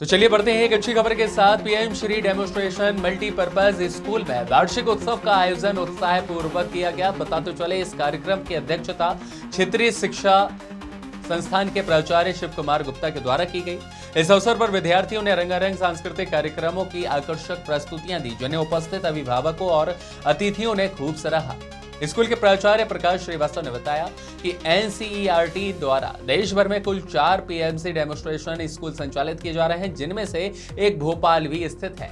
तो चलिए बढ़ते हैं एक अच्छी खबर के साथ। PM Shri demonstration multipurpose school में वार्षिक उत्सव का आयोजन उत्साह पूर्वक किया गया। बताते चले इस कार्यक्रम की अध्यक्षता क्षेत्रीय शिक्षा संस्थान के प्राचार्य शिव कुमार गुप्ता के द्वारा की गई। इस अवसर पर विद्यार्थियों ने रंगारंग सांस्कृतिक कार्यक्रमों की आकर्षक प्रस्तुतियां दी, जिन्हें उपस्थित अभिभावकों और अतिथियों ने खूब सराहा। स्कूल के प्राचार्य प्रकाश श्रीवास्तव ने बताया कि एनसीईआरटी द्वारा देश भर में कुल 4 पीएमसी डेमोन्स्ट्रेशन स्कूल संचालित किए जा रहे हैं, जिनमें से एक भोपाल भी स्थित है।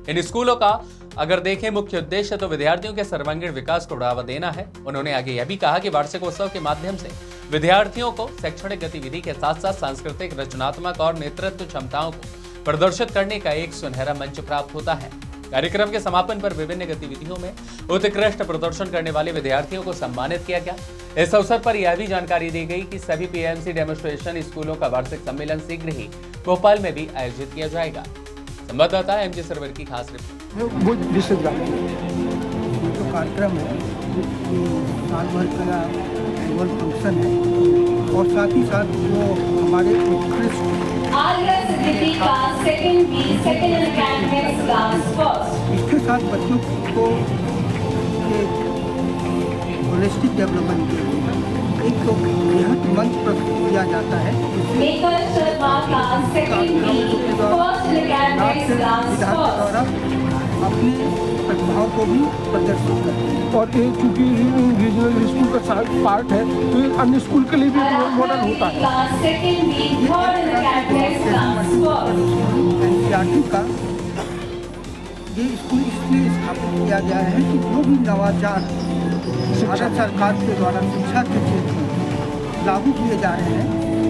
इन स्कूलों का अगर देखें मुख्य उद्देश्य तो विद्यार्थियों के सर्वांगीण विकास को बढ़ावा देना है। उन्होंने आगे यह भी कहा कि वार्षिक उत्सव के माध्यम से विद्यार्थियों को शैक्षणिक गतिविधि के साथ साथ सांस्कृतिक, रचनात्मक और नेतृत्व क्षमताओं को प्रदर्शित करने का एक सुनहरा मंच प्राप्त होता है। कार्यक्रम के समापन पर विभिन्न गतिविधियों में उत्कृष्ट प्रदर्शन करने वाले विद्यार्थियों को सम्मानित किया गया। इस अवसर पर यह भी जानकारी दी गई कि सभी पीएमसी डेमोन्स्ट्रेशन स्कूलों का वार्षिक सम्मेलन शीघ्र ही भोपाल में भी आयोजित किया जाएगा। संवाददाता एमजे सरवर की खास रिपोर्ट। जो कार्यक्रम है साल भर का एनुअल फंक्शन है और साथ ही साथ जो हमारे उत्कृष्ट इसके साथ बच्चों को होलिस्टिक डेवलपमेंट के लिए एक तो बृहद मंच प्रस्तुत किया जाता है, द्वारा अपने प्रतिभाओं को भी प्रदर्शित करते हैं। और ये चूँकि रीजनल स्कूल का पार्ट है तो ये अन्य स्कूल के लिए भी रोल मॉडल होता है। एनसीईआरटी का ये स्कूल इसलिए स्थापित किया गया है कि जो भी नवाचार भारत सरकार के द्वारा शिक्षा के क्षेत्र में लागू किए जा रहे हैं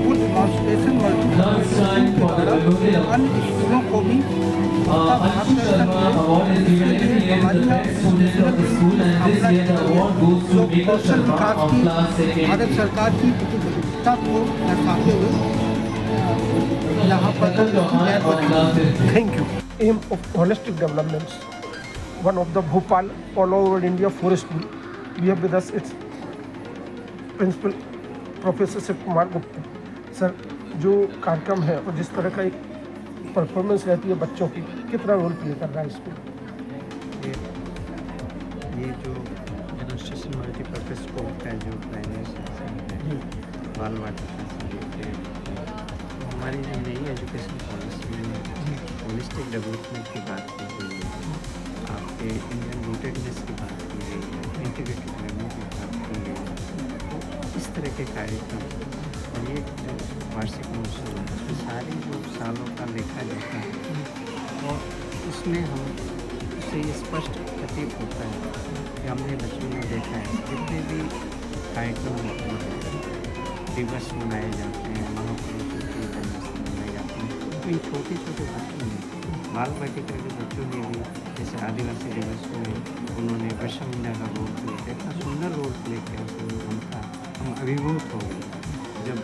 वो डेमोन्स्ट्रेशन मल्टीपर्पज के द्वारा अन्य स्कूलों को भी कौशल विकास की भारत सरकार की प्रतिबद्धता को दर्शाते हुए यहाँ पर Thank you. Aim of holistic developments. One of the Bhopal all over India forest school. We have with us its principal Professor Shiv Kumar Gupta. Sir, जो कार्यक्रम है और जिस तरह का एक परफॉर्मेंस रहती है बच्चों की, कितना रोल प्ले कर रहा है स्कूल? ये जो डेमोन्स्ट्रेशन मल्टीपर्पज स्कूल का जो प्राइमरी सेक्शन है बाल वाटर हमारी जो नई एजुकेशन पॉलिसी में होलिस्टिक डेवलपमेंट की बात की गई है, आपके इंडियन रूटेडनेस की बात की गई है, इंटीग्रेटेड लर्निंग की बात की गई है। तो इस तरह के कार्यक्रम और ये जो वार्षिक महोत्सव है उसमें सारे जो सालों का लेखा जोखा है और उसमें हम उससे ये स्पष्ट प्रतीत होता है कि हमने बच्चों में देखा है जितने भी कार्यक्रम होते हैं, दिवस मनाए जाते हैं, महापुरुषों की जन्मदिन मनाए जाते हैं, तो इन छोटे छोटे बच्चों ने बाल वाटिका के बच्चों ने भी जैसे आदिवासी दिवस में उन्होंने वर्षा मीना का रोल प्ले किया, इतना सुंदर रोल प्ले किया कि उनका हम अभिभूत हो गए। जब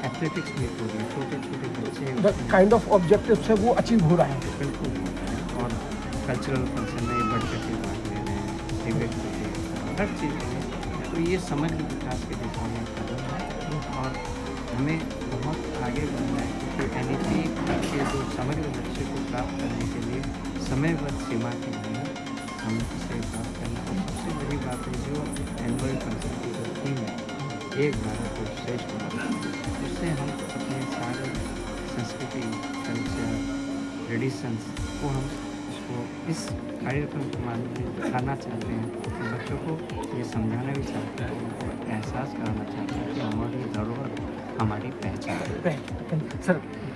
एथलेटिक्स मीट हो गई, छोटे छोटे बच्चे काइंड ऑफ ऑब्जेक्टिव्स है वो अचीव हो रहा है। बिल्कुल और कल्चरल फंक्शन में बढ़ चढ़ के भाग ले रहे हैं, डिबेट प्रतियोगिता हर चीज़ में, तो ये समग्र विकास के दिशा में कदम है और हमें बहुत आगे बढ़ना है क्योंकि एनईपी के जो समग्र लक्ष्य को प्राप्त करने के लिए समयबद्ध सीमा के अंदर हमें इसे प्राप्त करना। और सबसे बड़ी बात है जो एनुअल फंक्शन की जो थीम है, एक भारत और श्रेष्ठ भारत, उससे हम अपने सारे संस्कृति, कल्चर, ट्रेडिशंस को हम उसको इस कार्यक्रम के माध्यम से दिखाना चाहते हैं। तो बच्चों को ये समझाना भी चाहते हैं, उनको एहसास कराना चाहते हैं कि हमारी धरोहर हमारी पहचान है। सर,